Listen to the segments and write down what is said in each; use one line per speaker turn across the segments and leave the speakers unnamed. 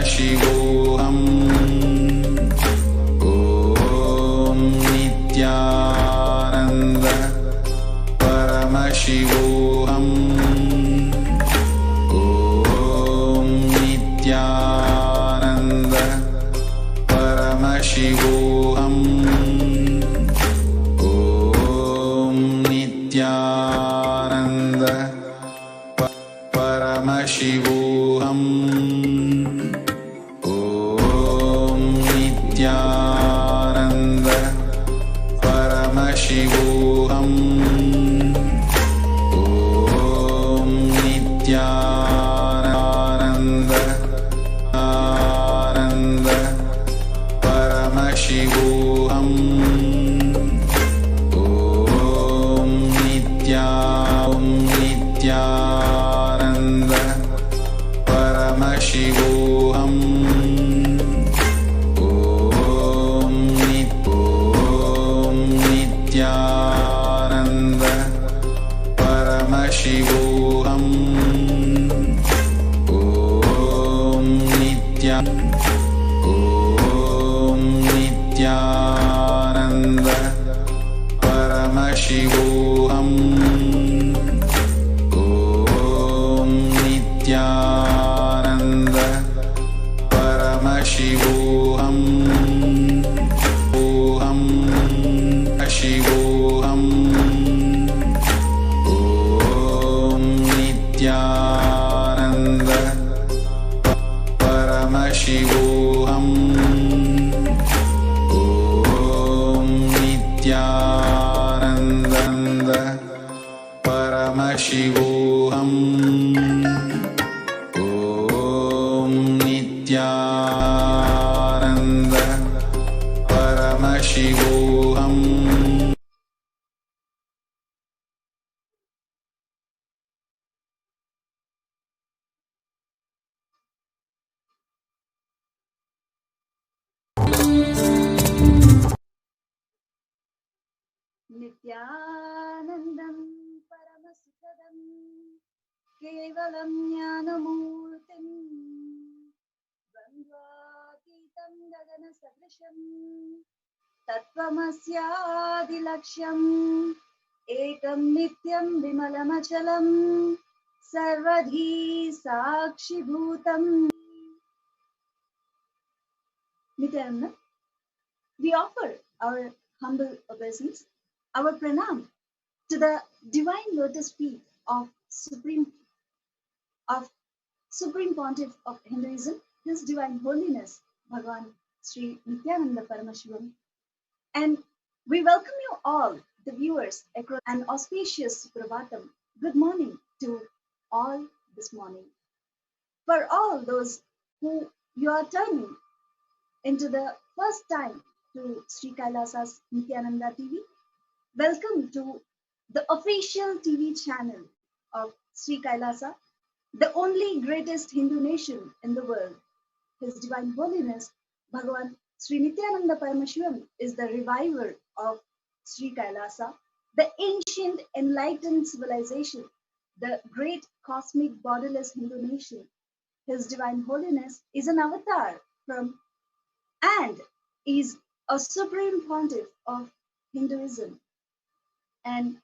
Paramashivoham. Om Nithyananda Paramashivoham. Om Nithyananda Paramashivoham. Om Nithyananda Paramashivoham. Om Nithyananda Paramashivoham. Om Nithyananda Paramashivoham. Om Nithyananda Paramashivoham. Om Nithyananda Paramashivoham. Om Nithyananda Paramashivoham. Om Nithyananda Paramashivoham. Om Shivoham. Om Nithyananda Paramashivoham. Om Nithyananda Paramashivoham. Om Nithyananda Paramashivoham.
Nithyanandam Paramashivam Kevalam Jnanamurtim Bandhvatitam Gagana Sadrisham Tattvamasyadilaksham Ekam Nityam Vimalamachalam Sarvadhi Sakshibhutam. Nithyananda, we offer our humble obeisance, our pranam to the divine lotus feet of Supreme Pontiff of Hinduism, His Divine Holiness Bhagavan Sri Nithyananda Paramashivam, and we welcome you all, the viewers, across an auspicious Suprabhatam. Good morning to all this morning. For all those who you are turning into the first time to Sri Kailasa's Nithyananda TV, welcome to the official TV channel of Sri Kailasa, the only greatest Hindu nation in the world. His Divine Holiness Bhagavan Sri Nithyananda Paramashivam is the reviver of Sri Kailasa, the ancient enlightened civilization, the great cosmic borderless Hindu nation. His Divine Holiness is an avatar from and is a supreme pontiff of Hinduism. And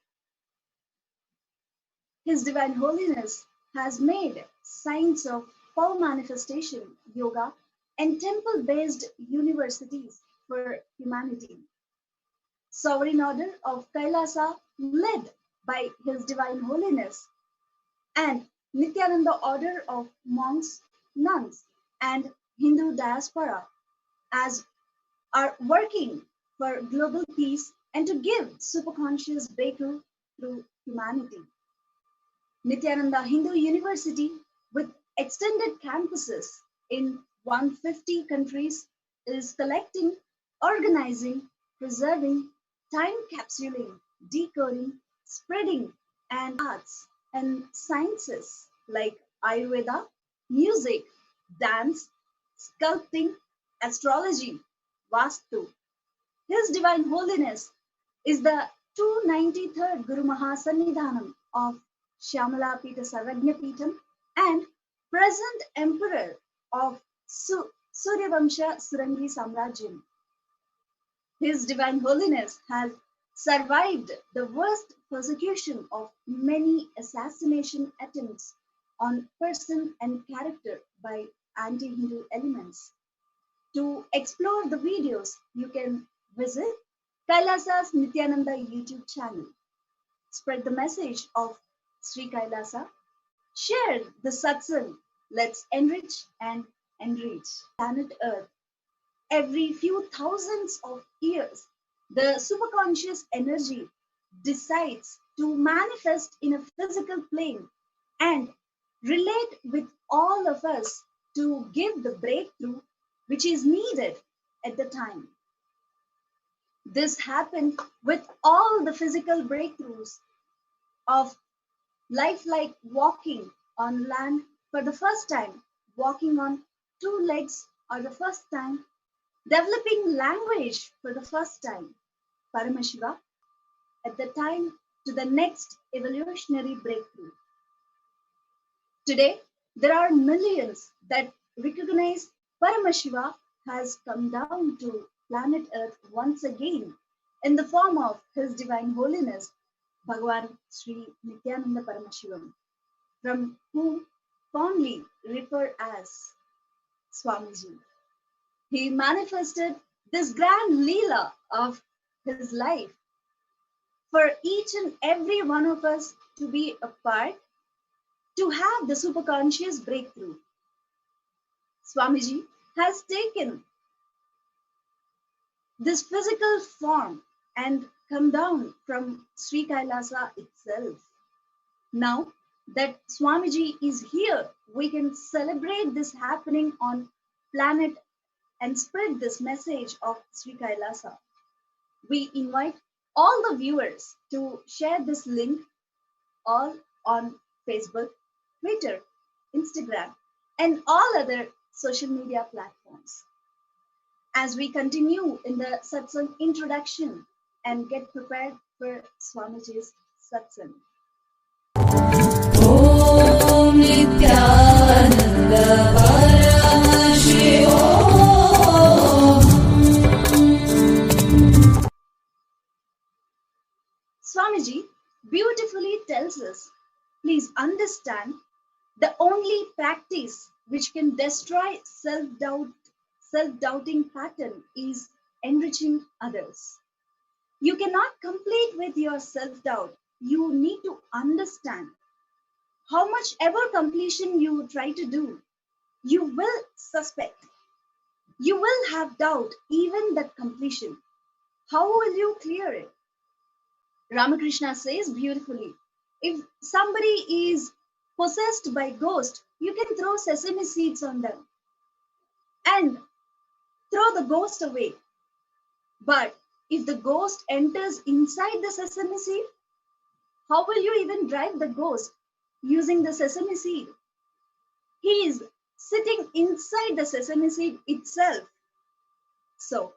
His Divine Holiness has made science of full manifestation, yoga, and temple-based universities for humanity. Sovereign Order of Kailasa, led by His Divine Holiness, and Nithyananda Order of monks, nuns, and Hindu diaspora, as are working for global peace and to give superconscious breakthrough through humanity. Nithyananda Hindu University, with extended campuses in 150 countries, is collecting, organizing, preserving, time capsuling, decoding, spreading, and arts and sciences like Ayurveda, music, dance, sculpting, astrology, Vastu. His Divine Holiness is the 293rd Guru Mahasannidhanam of Shyamala Pita Sarvajna Pitam and present Emperor of Suryavamsha Surangi Samrajyam. His Divine Holiness has survived the worst persecution of many assassination attempts on person and character by anti-Hindu elements. To explore the videos, you can visit Kailasa's Nithyananda YouTube channel. Spread the message of Sri Kailasa. Share the Satsang. Let's enrich and enrich planet Earth. Every few thousands of years, the superconscious energy decides to manifest in a physical plane and relate with all of us to give the breakthrough which is needed at the time. This happened with all the physical breakthroughs of life, like walking on land for the first time, walking on two legs or the first time, developing language for the first time, Paramashiva, at the time to the next evolutionary breakthrough. Today, there are millions that recognize Paramashiva has come down to planet Earth once again in the form of His Divine Holiness, Bhagavan Sri Nithyananda Paramashivam, from whom fondly refer as Swamiji. He manifested this grand Leela of his life for each and every one of us to be a part, to have the superconscious breakthrough. Swamiji has taken this physical form and come down from Sri Kailasa itself. Now that Swamiji is here, we can celebrate this happening on planet and spread this message of Sri Kailasa. We invite all the viewers to share this link all on Facebook, Twitter, Instagram, and all other social media platforms. As we continue in the Satsang introduction and get prepared for Swamiji's Satsang.
Om Nithyananda Paramashivoham.
Swamiji beautifully tells us, please understand, the only practice which can destroy self-doubting pattern is enriching others. You cannot complete with your self-doubt. You need to understand how much ever completion you try to do, you will suspect. You will have doubt even that completion. How will you clear it? Ramakrishna says beautifully, if somebody is possessed by ghost, you can throw sesame seeds on them and throw the ghost away. But if the ghost enters inside the sesame seed, how will you even drive the ghost using the sesame seed? He is sitting inside the sesame seed itself. So,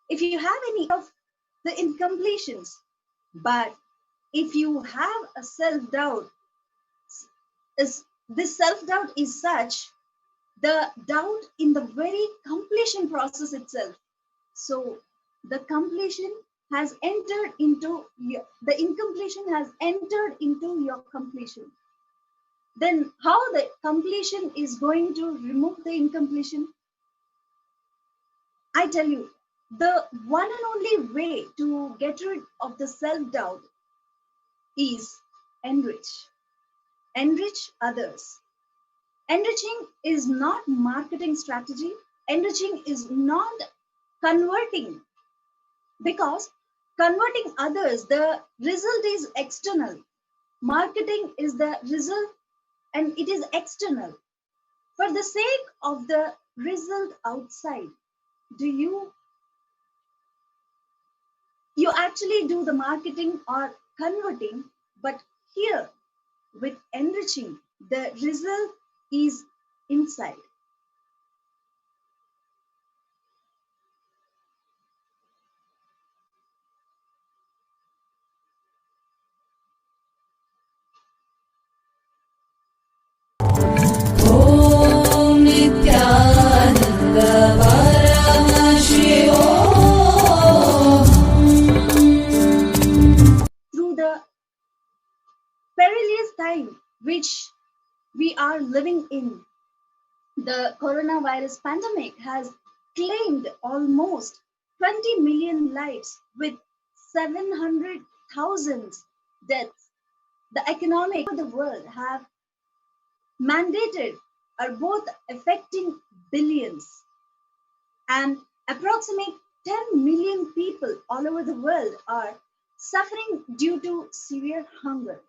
if you have any of the incompletions, but if you have a self-doubt, this self-doubt is such, the doubt in the very completion process itself. So, the completion has entered into the incompletion has entered into your completion. Then how the completion is going to remove the incompletion? I tell you, the one and only way to get rid of the self-doubt is enrich. Enrich others. Enriching is not marketing strategy. Enriching is not converting, because converting others, the result is external. Marketing is the result and it is external. For the sake of the result outside, you actually do the marketing or converting, but here with enriching, the result is inside.
Om Nithyananda
living in. The coronavirus pandemic has claimed almost 20 million lives with 700,000 deaths. The economic of the world have mandated are both affecting billions, and approximately 10 million people all over the world are suffering due to severe hunger.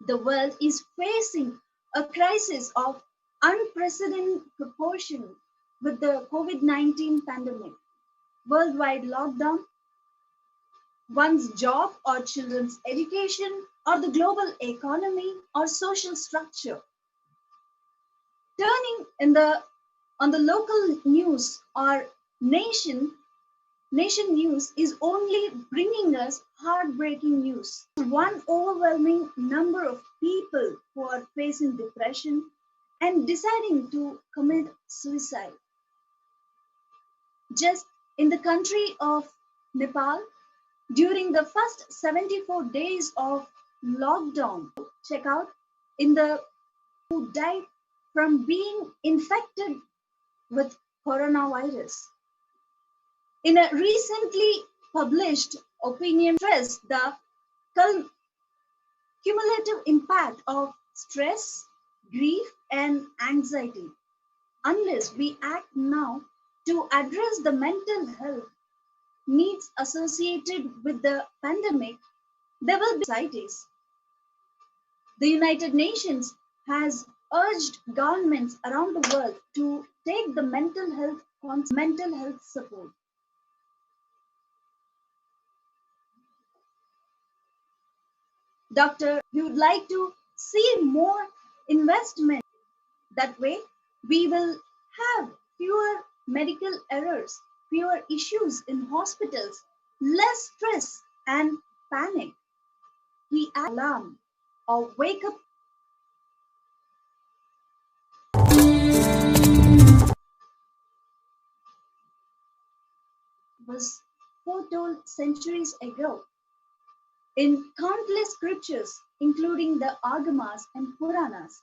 The world is facing a crisis of unprecedented proportion with the COVID-19 pandemic, worldwide lockdown, one's job or children's education, or the global economy or social structure. Turning on the local news or nation news is only bringing us heartbreaking news. One overwhelming number of people who are facing depression and deciding to commit suicide. Just in the country of Nepal, during the first 74 days of lockdown, check out in the who died from being infected with coronavirus. In a recently published opinion, stressed the cumulative impact of stress, grief, and anxiety. Unless we act now to address the mental health needs associated with the pandemic, there will be societies. The United Nations has urged governments around the world to take the mental health support. Doctor, we would like to see more investment. That way, we will have fewer medical errors, fewer issues in hospitals, less stress and panic. We alarm or wake up was foretold centuries ago in countless scriptures, including the Agamas and Puranas.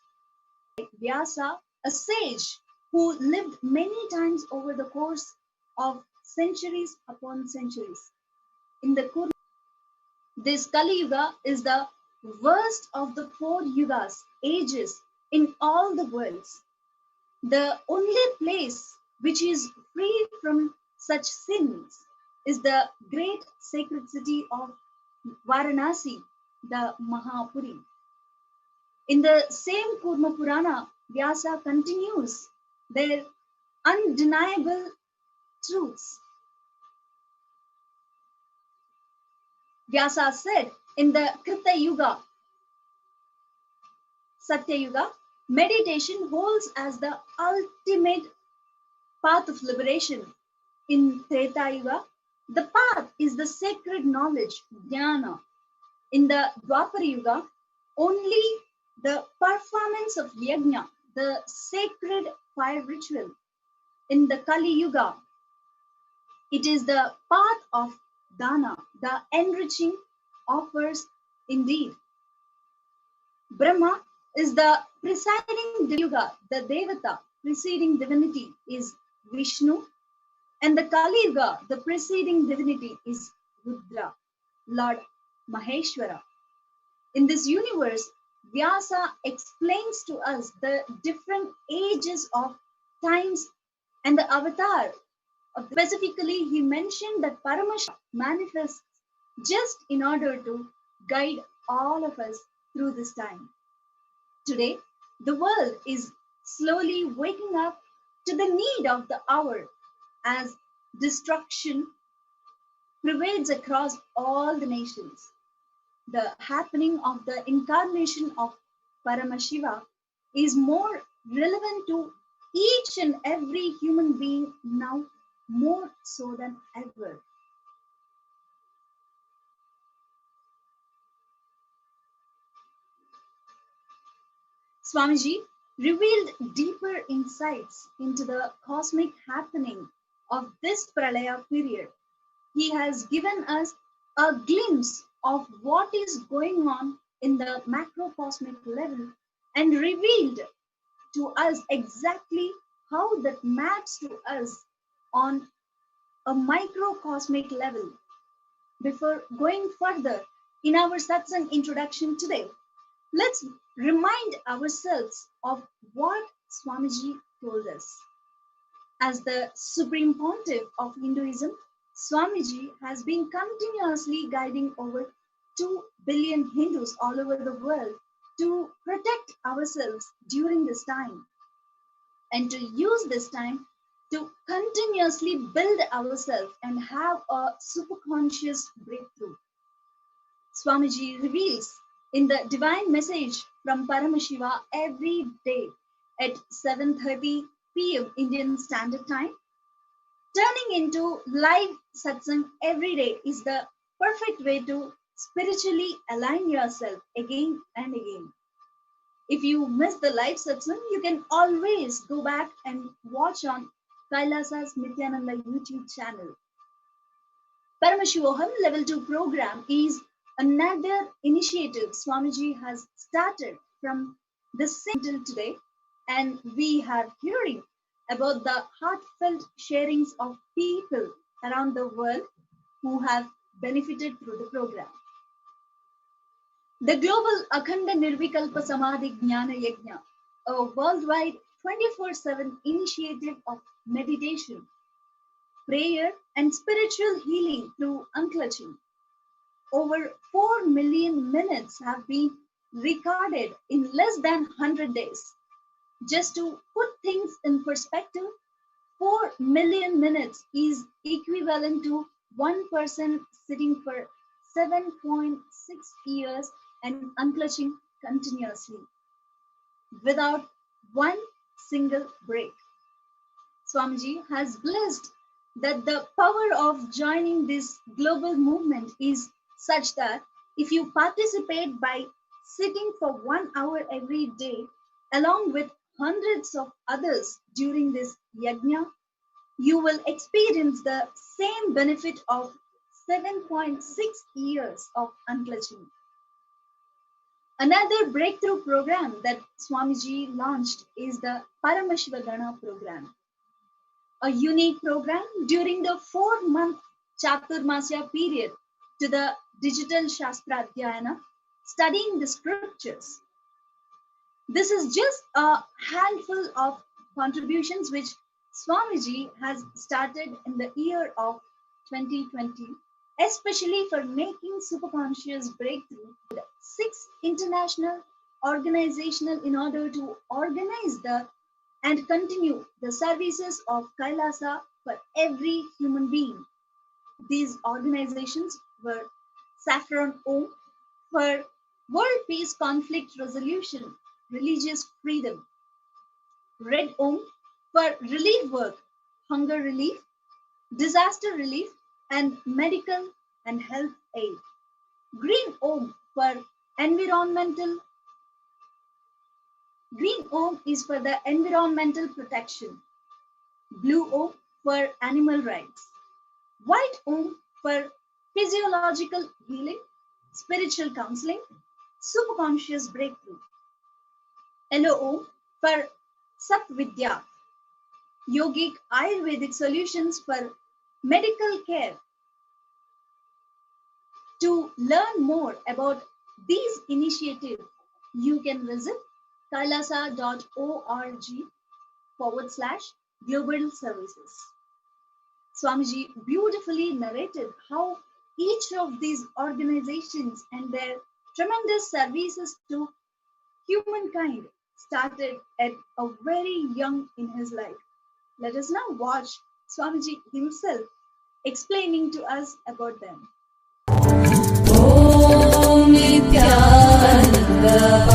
Vyasa, a sage who lived many times over the course of centuries upon centuries. In the Kurma, this Kali Yuga is the worst of the four yugas, ages in all the worlds. The only place which is free from such sins is the great sacred city of Varanasi, the Mahapuri. In the same Kurma Purana, Vyasa continues their undeniable truths. Vyasa said in the Krita Yuga, Satya Yuga, meditation holds as the ultimate path of liberation. In Treta Yuga, the path is the sacred knowledge, Jnana. In the Dwapara Yuga, only the performance of Yajna, the sacred fire ritual. In the Kali Yuga, it is the path of Dana, the enriching offers indeed. Brahma is the presiding Yuga, the Devata, preceding divinity is Vishnu, and the Kali Yuga, the preceding divinity is Rudra, Lord Maheshwara. In this universe, Vyasa explains to us the different ages of times and the avatar. Specifically, he mentioned that Paramashiva manifests just in order to guide all of us through this time. Today, the world is slowly waking up to the need of the hour as destruction pervades across all the nations. The happening of the incarnation of Paramashiva is more relevant to each and every human being now, more so than ever. Swamiji revealed deeper insights into the cosmic happening of this Pralaya period. He has given us a glimpse of what is going on in the macrocosmic level and revealed to us exactly how that maps to us on a microcosmic level. Before going further in our satsang introduction today, let's remind ourselves of what Swamiji told us. As the Supreme Pontiff of Hinduism, Swamiji has been continuously guiding over 2 billion Hindus all over the world to protect ourselves during this time and to use this time to continuously build ourselves and have a superconscious breakthrough. Swamiji reveals in the divine message from Paramashiva every day at 7:30 p.m. Indian Standard Time. Turning into live satsang every day is the perfect way to spiritually align yourself again and again. If you miss the live satsang, you can always go back and watch on Kailasa's Nithyananda YouTube channel. Paramashivoham Level 2 program is another initiative Swamiji has started from the same till today, and we are hearing about the heartfelt sharings of people around the world who have benefited through the program. The Global Akhanda Nirvikalpa Samadhi Jnana Yajna, a worldwide 24/7 initiative of meditation, prayer, and spiritual healing through unclutching. Over 4 million minutes have been recorded in less than 100 days. Just to put things in perspective, 4 million minutes is equivalent to one person sitting for 7.6 years and unclutching continuously without one single break. Swamiji has blessed that the power of joining this global movement is such that if you participate by sitting for 1 hour every day, along with hundreds of others during this yajna, you will experience the same benefit of 7.6 years of unclutching. Another breakthrough program that Swamiji launched is the Paramashiva Gana program, a unique program during the 4-month Chaturmasya period to the digital Shastra Dhyana, studying the scriptures. This is just a handful of contributions which Swamiji has started in the year of 2020, especially for making superconscious breakthrough with 6 international organizational in order to organize the and continue the services of Kailasa for every human being. These organizations were Saffron Om for World Peace Conflict Resolution, Religious Freedom, Red Om for relief work, hunger relief, disaster relief, and medical and health aid, Green Om for environmental. Green Om is for the environmental protection, Blue Om for animal rights, White Om for physiological healing, spiritual counseling, superconscious breakthrough, Yellow Om for Sat Vidya, yogic Ayurvedic solutions for medical care. To learn more about these initiatives, you can visit kailasa.org/global services. Swamiji beautifully narrated how each of these organizations and their tremendous services to humankind started at a very young in his life. Let us now watch Swamiji himself explaining to us about them.
Om Nithyananda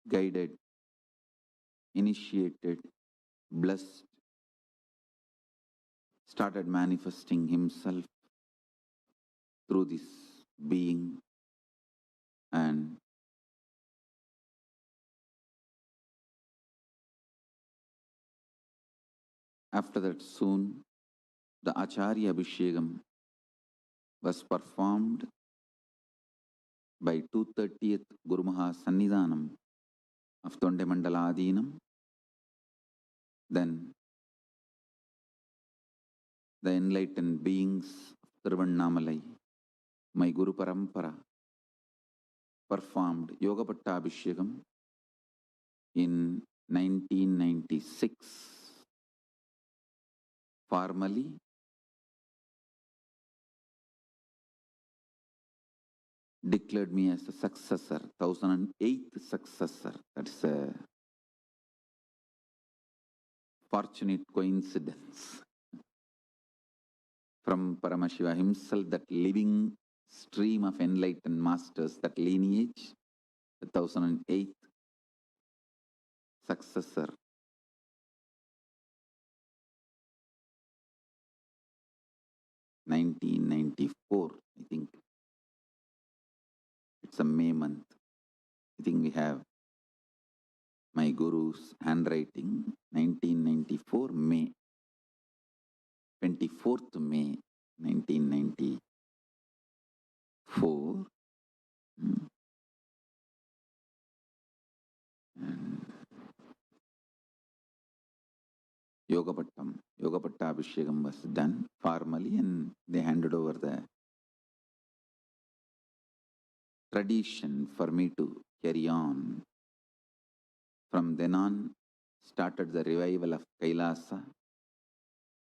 guided, initiated, blessed, started manifesting himself through this being, and after that soon the Acharya Abhishekam was performed by 230th Guru Maha Sannidhanam of Tondemandaladinam. Then the enlightened beings of Tiruvannamalai, my Guru Parampara, performed Yoga Pattabhishekam in 1996. Formally, declared me as a successor, 1008th successor. That's a fortunate coincidence. From Paramashiva himself, that living stream of enlightened masters, that lineage, the 1008th successor. (1994), I think. It's a May month. I think we have my Guru's handwriting, 1994 May, 24th May, 1994. And Yoga Pattabhishekam was done formally, and they handed over the tradition for me to carry on. From then on, started the revival of Kailasa.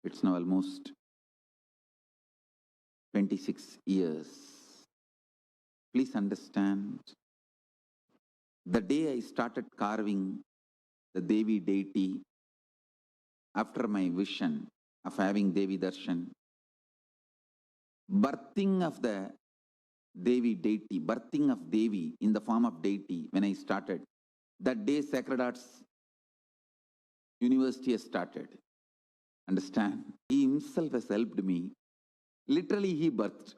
It's now almost 26 years. Please understand, the day I started carving the Devi deity, after my vision of having Devi Darshan, birthing of the Devi deity, birthing of Devi in the form of deity, when I started, that day Sacred Arts University has started. Understand? He himself has helped me. Literally he birthed.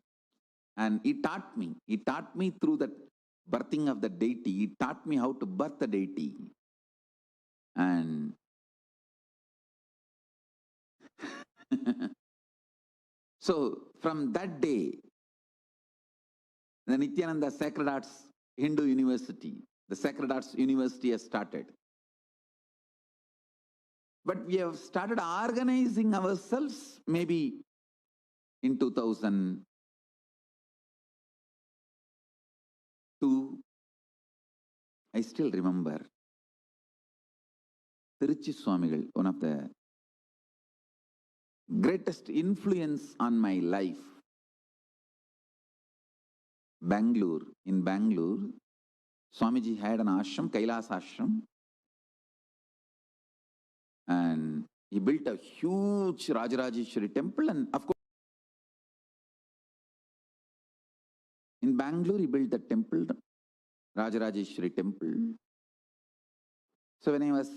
And he taught me. He taught me through that birthing of the deity. He taught me how to birth the deity. And so from that day, the Nithyananda Sacred Arts Hindu University, the Sacred Arts University has started. But we have started organizing ourselves maybe in 2002. I still remember Tiruchi Swamigal, one of the greatest influence on my life. In Bangalore, Swamiji had an ashram, Kailas ashram, and he built a huge Rajarajeshwari temple. And of course, in Bangalore, he built the temple, Rajarajeshwari temple. So when I was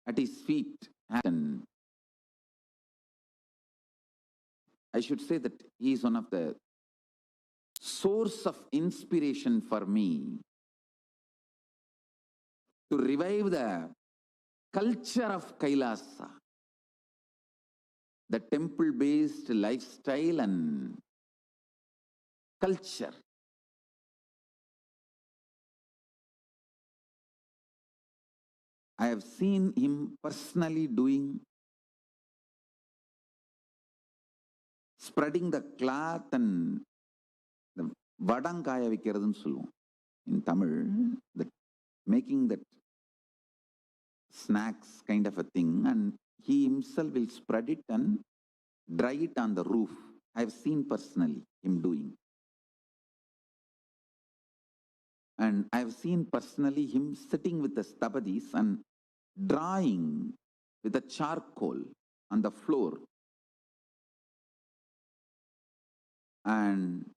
at his feet, and I should say that he is one of the source of inspiration for me to revive the culture of Kailasa, the temple-based lifestyle and culture. I have seen him personally spreading the cloth and the vadangaya vikkiradunu solluvom in Tamil, that making that snacks kind of a thing, and he himself will spread it and dry it on the roof. I have seen personally him doing. And I have seen personally him sitting with the stapadis and drawing with a charcoal on the floor. And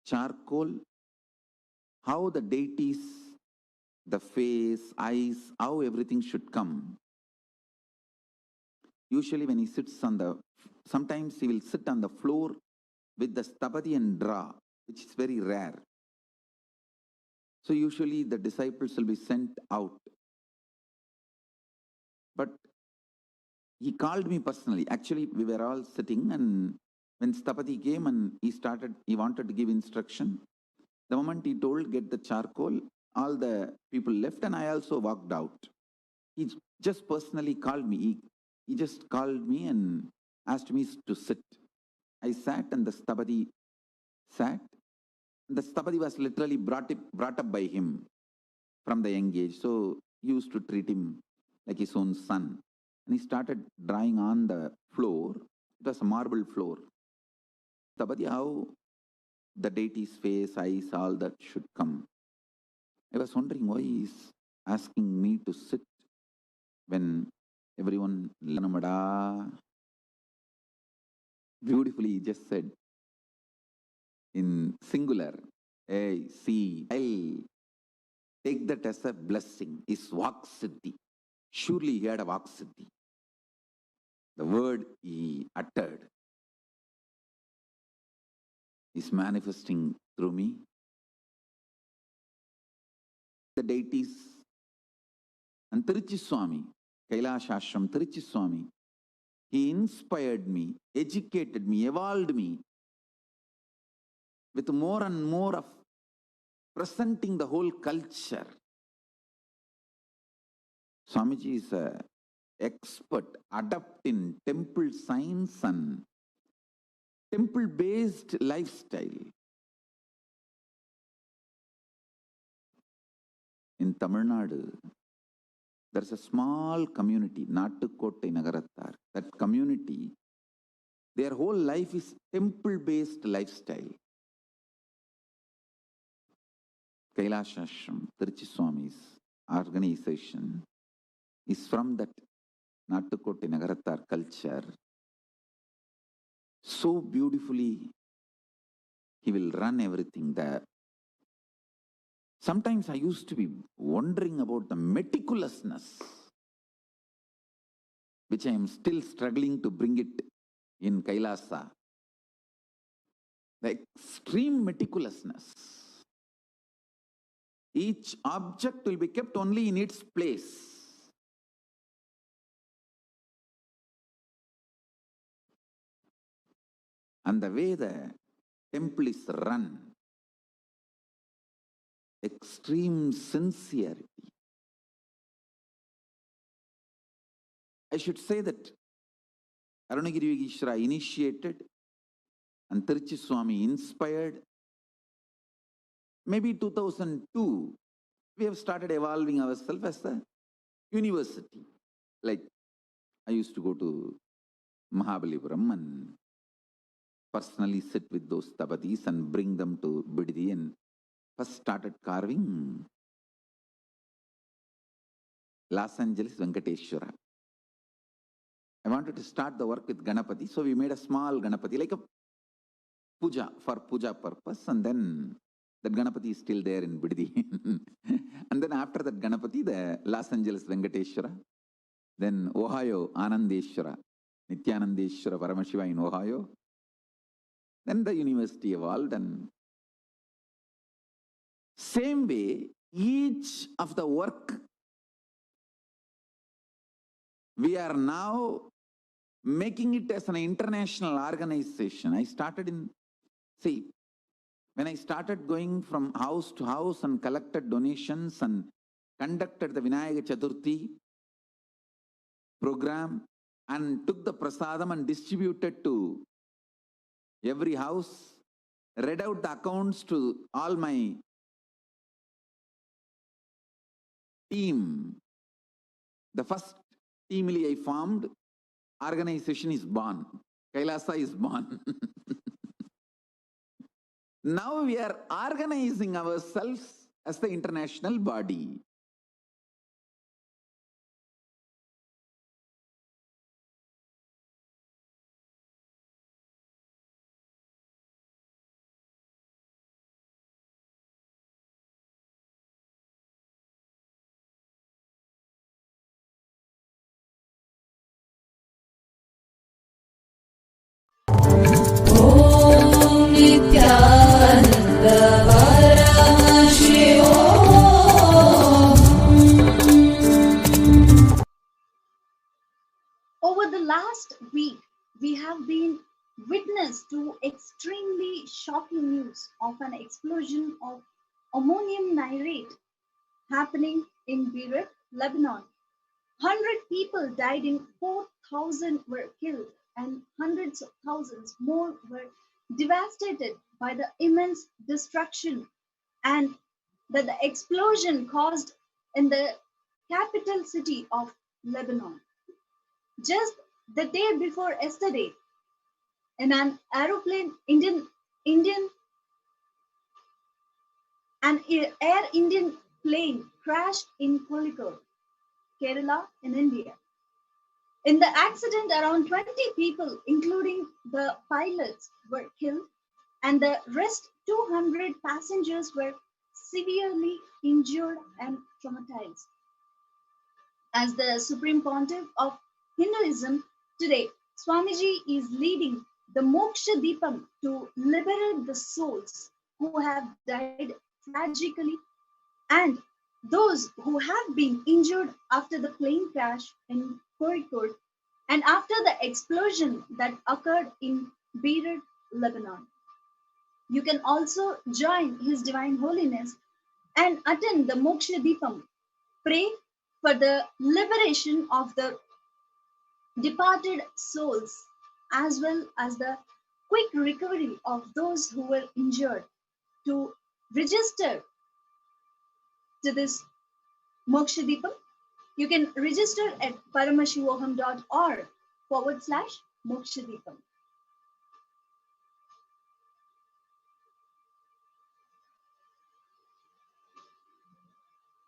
charcoal, how the deities the face, eyes, how everything should come. Usually when he sits on the, sometimes he will sit on the floor with the stabadi and draw, which is very rare. So usually the disciples will be sent out. But he called me personally. Actually, we were all sitting, and when Stapati came and he wanted to give instruction. The moment he told, get the charcoal, all the people left, and I also walked out. He just personally called me. He just called me and asked me to sit. I sat, and the Stapati sat. The Stapati was literally brought up by him from the young age. So he used to treat him like his own son. And he started drawing on the floor. It was a marble floor. Stapati, how the deity's face, eyes, all that should come. I was wondering why he's asking me to sit when everyone, Lanamada, beautifully he just said in singular, hey, see, I'll take that as a blessing. His Vak Siddhi. Surely he had a Vak Siddhi. The word he uttered is manifesting through me. The deities and Tiruchi Swami, Kailash Ashram Tiruchi Swami, he inspired me, educated me, evolved me with more and more of presenting the whole culture. Swamiji is an expert, adept in temple science and temple-based lifestyle. In Tamil Nadu, there's a small community, Nattukottai Nagarattar. That community, their whole life is temple-based lifestyle. Kailash Ashram, Tiruchi Swami's organization is from that Nattukottai Nagarattar culture. So beautifully, he will run everything there. Sometimes I used to be wondering about the meticulousness, which I am still struggling to bring it in Kailasa. The extreme meticulousness. Each object will be kept only in its place. And the way the temple is run, extreme sincerity. I should say that Arunagiri Yogeshwara initiated and Tiruchi Swami inspired. Maybe 2002, we have started evolving ourselves as a university. Like I used to go to Mahabalipuram and personally sit with those tabatis and bring them to Bididi and first started carving Los Angeles Venkateshwara. I wanted to start the work with Ganapati, so we made a small Ganapati, like a puja, for puja purpose, and then that Ganapati is still there in Bididi. And then after that Ganapati, the Los Angeles Venkateshwara, then Ohio Anandeshwara, Nithyanandeshwara Paramashiva in Ohio. Then the university evolved, and same way, each of the work we are now making it as an international organization. I started when I started going from house to house and collected donations and conducted the Vinayaka Chaturthi program and took the prasadam and distributed to every house, read out the accounts to all my team. The first team I formed, organization is born. Kailasa is born. Now we are organizing ourselves as the international body.
last week, we have been witness to extremely shocking news of an explosion of ammonium nitrate happening in Beirut, Lebanon. 100 people died and 4,000 were killed, and hundreds of thousands more were devastated by the immense destruction and that the explosion caused in the capital city of Lebanon. Just the day before yesterday, in an aeroplane, an Air Indian plane crashed in Kozhikode, Kerala, in India. In the accident, around 20 people, including the pilots, were killed, and the rest 200 passengers were severely injured and traumatized. As the Supreme Pontiff of Hinduism today, Swamiji is leading the Moksha Deepam to liberate the souls who have died tragically and those who have been injured after the plane crash in Kozhikode and after the explosion that occurred in Beirut, Lebanon. You can also join His Divine Holiness and attend the Moksha Deepam. Pray for the liberation of the departed souls as well as the quick recovery of those who were injured. To register to this Moksha Deepam, you can register at paramashivoham.org/Moksha Deepam.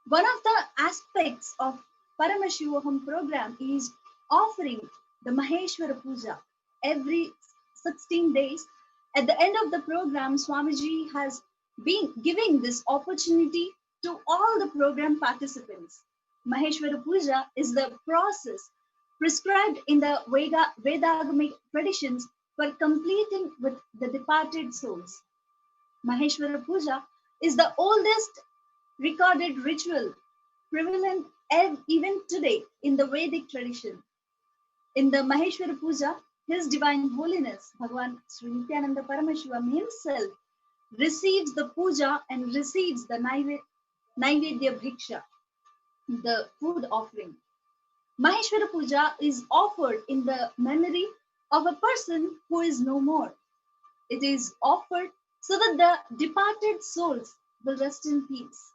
One of the aspects of Paramashivoham program is offering the Maheshwara Puja every 16 days. At the end of the program, Swamiji has been giving this opportunity to all the program participants. Maheshwara Puja is the process prescribed in the Vedagamic traditions for completing with the departed souls. Maheshwara Puja is the oldest recorded ritual prevalent even today in the Vedic tradition. In the Maheshwara Puja, His Divine Holiness, Bhagavan Sri Nithyananda Paramashivam himself receives the puja and receives the Naivedya Bhiksha, the food offering. Maheshwara Puja is offered in the memory of a person who is no more. It is offered so that the departed souls will rest in peace.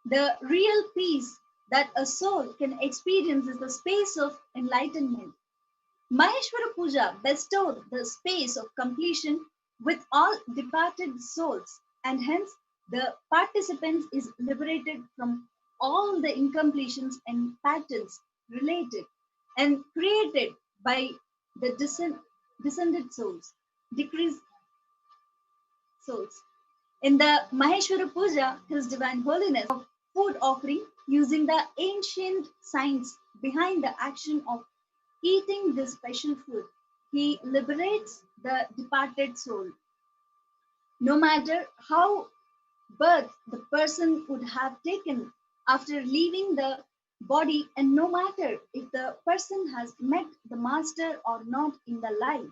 The real peace that a soul can experience is the space of enlightenment. Maheshwara Puja bestowed the space of completion with all departed souls, and hence the participants is liberated from all the incompletions and patterns related and created by the descended souls, decreased souls. In the Maheshwara Puja, His Divine Holiness of food offering using the ancient science behind the action of eating this special food, he liberates the departed soul. No matter how birth the person would have taken after leaving the body, and no matter if the person has met the master or not in the life,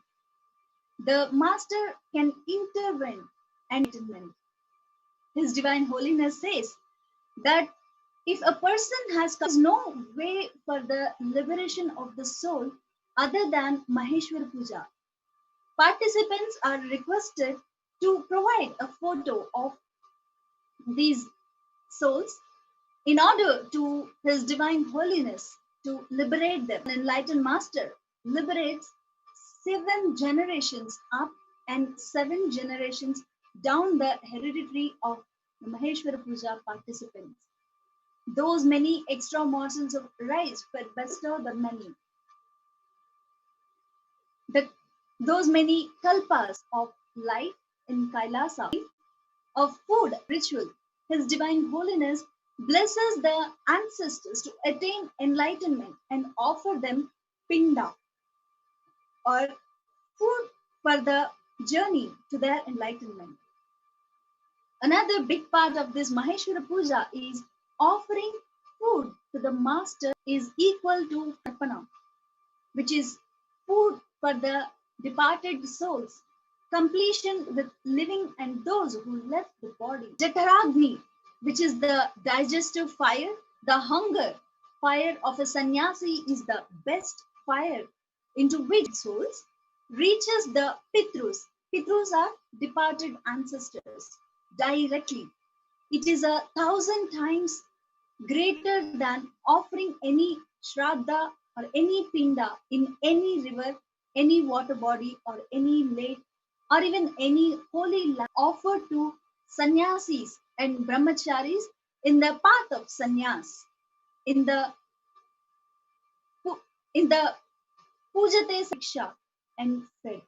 the master can intervene and enlightenment. His Divine Holiness says that if a person has no way for the liberation of the soul other than Maheshwara Puja, participants are requested to provide a photo of these souls in order to His Divine Holiness to liberate them. An enlightened master liberates 7 generations up and 7 generations down the hereditary of the Maheshwara Puja participants. Those many extra morsels of rice were bestowed the many. Those many kalpas of life in Kailasa, of food ritual, His Divine Holiness blesses the ancestors to attain enlightenment and offer them pinda or food for the journey to their enlightenment. Another big part of this Maheshwara Puja is offering food to the master is equal to Arpana. which is food for the departed souls, completion with living and those who left the body. Jataragni, which is the digestive fire, the hunger fire of a sannyasi is the best fire into which souls reaches the Pitrus. Pitrus are departed ancestors directly. It is 1,000 times greater than offering any shraddha or any pinda in any river, any water body, or any lake, or even any holy land offered to sannyasis and brahmacharis in the path of sannyas, in the in the pujate siksha and fed.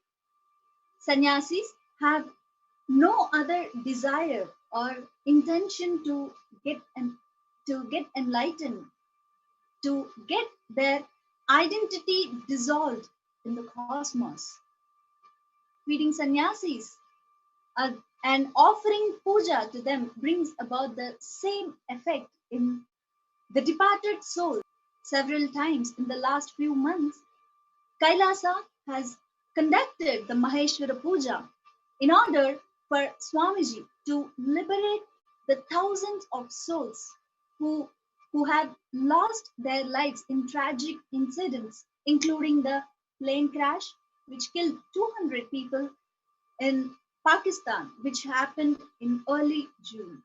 Sannyasis have no other desire or intention to get enlightened, to get their identity dissolved in the cosmos. Feeding sannyasis and offering puja to them brings about the same effect in the departed soul. Several times in the last few months, Kailasa has conducted the Maheshwara Puja in order for Swamiji to liberate the thousands of souls who, who have lost their lives in tragic incidents, including the plane crash, which killed 200 people in Pakistan, which happened in early June.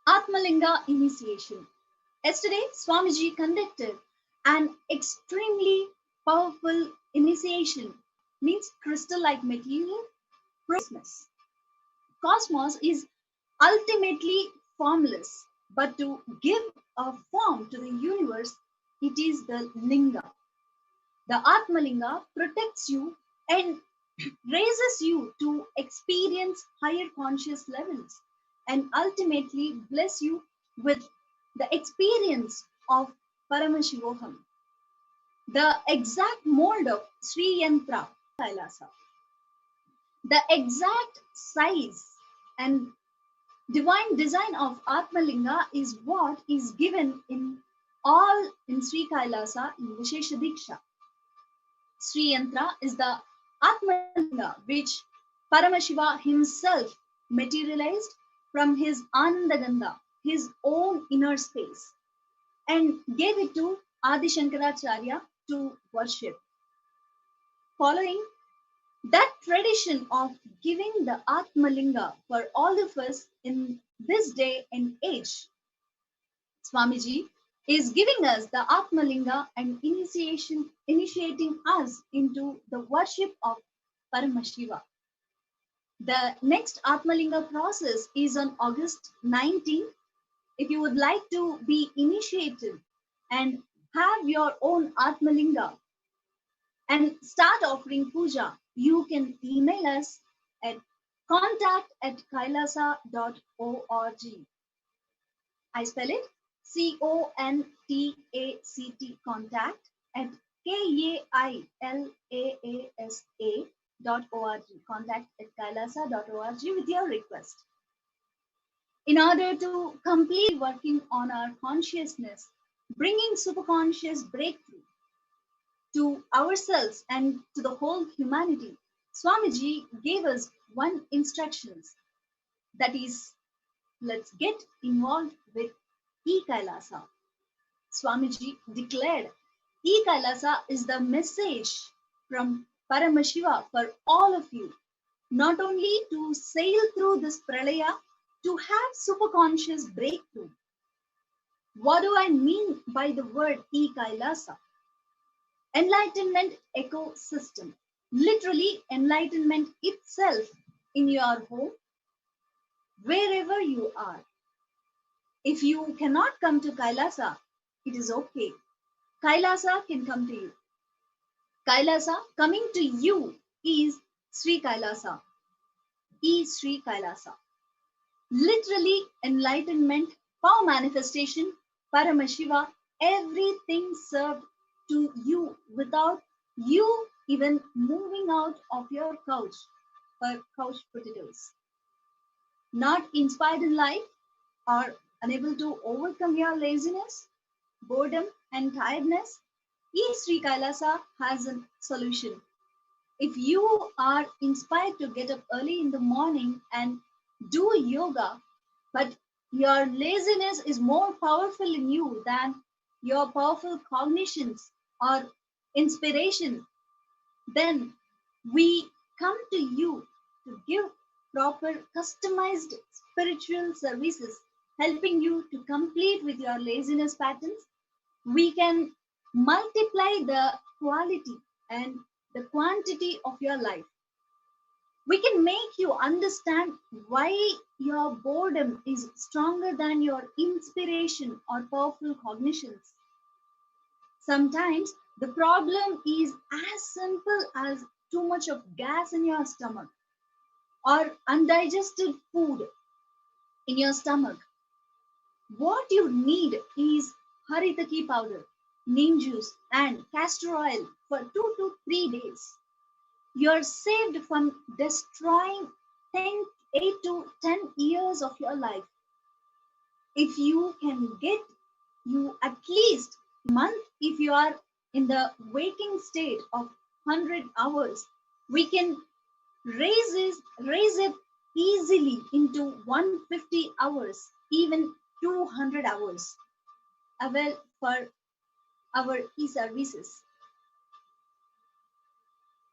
Atmalinga initiation. Yesterday, Swamiji conducted an extremely powerful initiation, means crystal-like material, cosmos. Cosmos is ultimately formless, but to give a form to the universe, it is the linga. The Atmalinga protects you and raises you to experience higher conscious levels and ultimately bless you with the experience of Paramashivoham, the exact mold of Sri Yantra Kailasa, the exact size and divine design of Atmalinga is what is given in all in Sri Kailasa in Vishesha Diksha. Sri Yantra is the Atmalinga which Paramashiva himself materialized from his Anandagandha, his own inner space, and gave it to Adi Shankaracharya to worship. Following that tradition of giving the Atmalinga for all of us in this day and age, Swamiji is giving us the Atmalinga and initiating us into the worship of Paramashiva. The next Atmalinga process is on August 19th. If you would like to be initiated and have your own Atmalinga and start offering puja, you can email us at contact@kailasa.org. I spell it CONTACT, contact at KAILAASA.org, contact at kailasa.org with your request. In order to complete working on our consciousness, bringing superconscious breakthrough to ourselves and to the whole humanity, Swamiji gave us one instructions, that is, let's get involved with E-Kailasa. Swamiji declared, E-Kailasa is the message from Paramashiva for all of you, not only to sail through this pralaya, to have superconscious breakthrough. What do I mean by the word E-Kailasa? Enlightenment ecosystem. Literally, enlightenment itself in your home, wherever you are. If you cannot come to Kailasa, it is okay. Kailasa can come to you. Kailasa coming to you is Sri Kailasa. Is Sri Kailasa. Literally, enlightenment, power manifestation, Paramashiva, everything served to you without you even moving out of your couch for couch potatoes. Not inspired in life, are unable to overcome your laziness, boredom, and tiredness, each Sri Kailasa has a solution. If you are inspired to get up early in the morning and do yoga, but your laziness is more powerful in you than your powerful cognitions or inspiration, then we come to you to give proper customized spiritual services, helping you to complete with your laziness patterns. We can multiply the quality and the quantity of your life. We can make you understand why your boredom is stronger than your inspiration or powerful cognitions. Sometimes the problem is as simple as too much of gas in your stomach or undigested food in your stomach. What you need is haritaki powder, neem juice, and castor oil for 2 to 3 days. You're saved from destroying 8 to 10 years of your life. If you can get you at least month, if you are in the waking state of 100 hours, we can raise it easily into 150 hours, even 200 hours, avail for our e-services.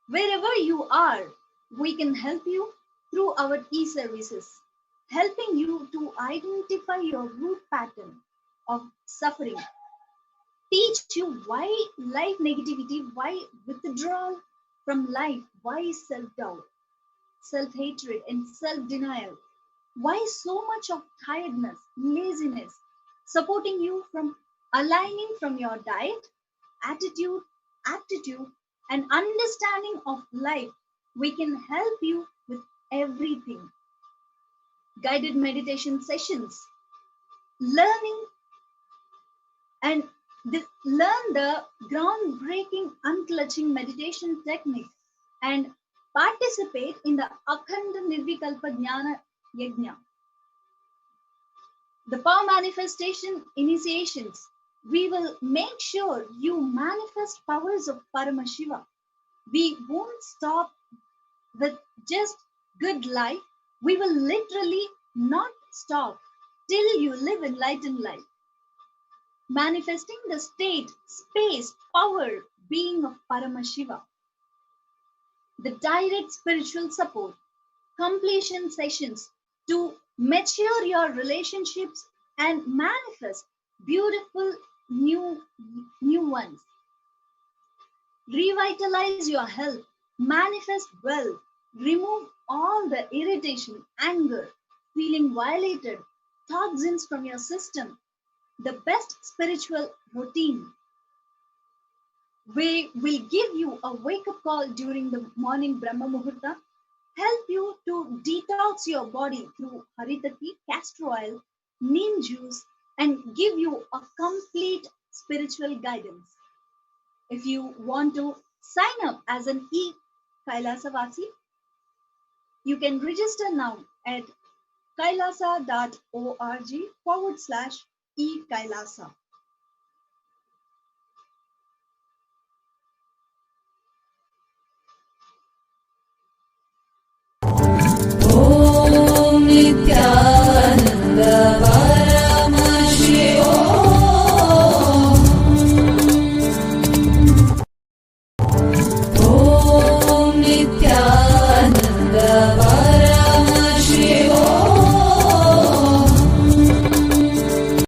Wherever you are, we can help you through our e-services, helping you to identify your root pattern of suffering, teach you why life negativity, why withdrawal from life, why self-doubt, self-hatred, and self-denial, why so much of tiredness, laziness, supporting you from aligning from your diet, attitude, aptitude, and understanding of life. We can help you with everything. Guided meditation sessions, learning and learn the groundbreaking unclutching meditation technique and participate in the Akhanda Nirvikalpa Jnana Yajna. The power manifestation initiations, we will make sure you manifest powers of Paramashiva. We won't stop with just good life. We will literally not stop till you live enlightened life. Manifesting the state, space, power, being of Paramashiva. The direct spiritual support, completion sessions to mature your relationships and manifest beautiful new ones. Revitalize your health, manifest wealth, remove all the irritation, anger, feeling violated, toxins from your system. The best spiritual routine. We will give you a wake-up call during the morning Brahma Muhurta, help you to detox your body through haritaki, castor oil, neem juice, and give you a complete spiritual guidance. If you want to sign up as an e-Kailasavasi, you can register now at kailasa.org/e-Kailasa.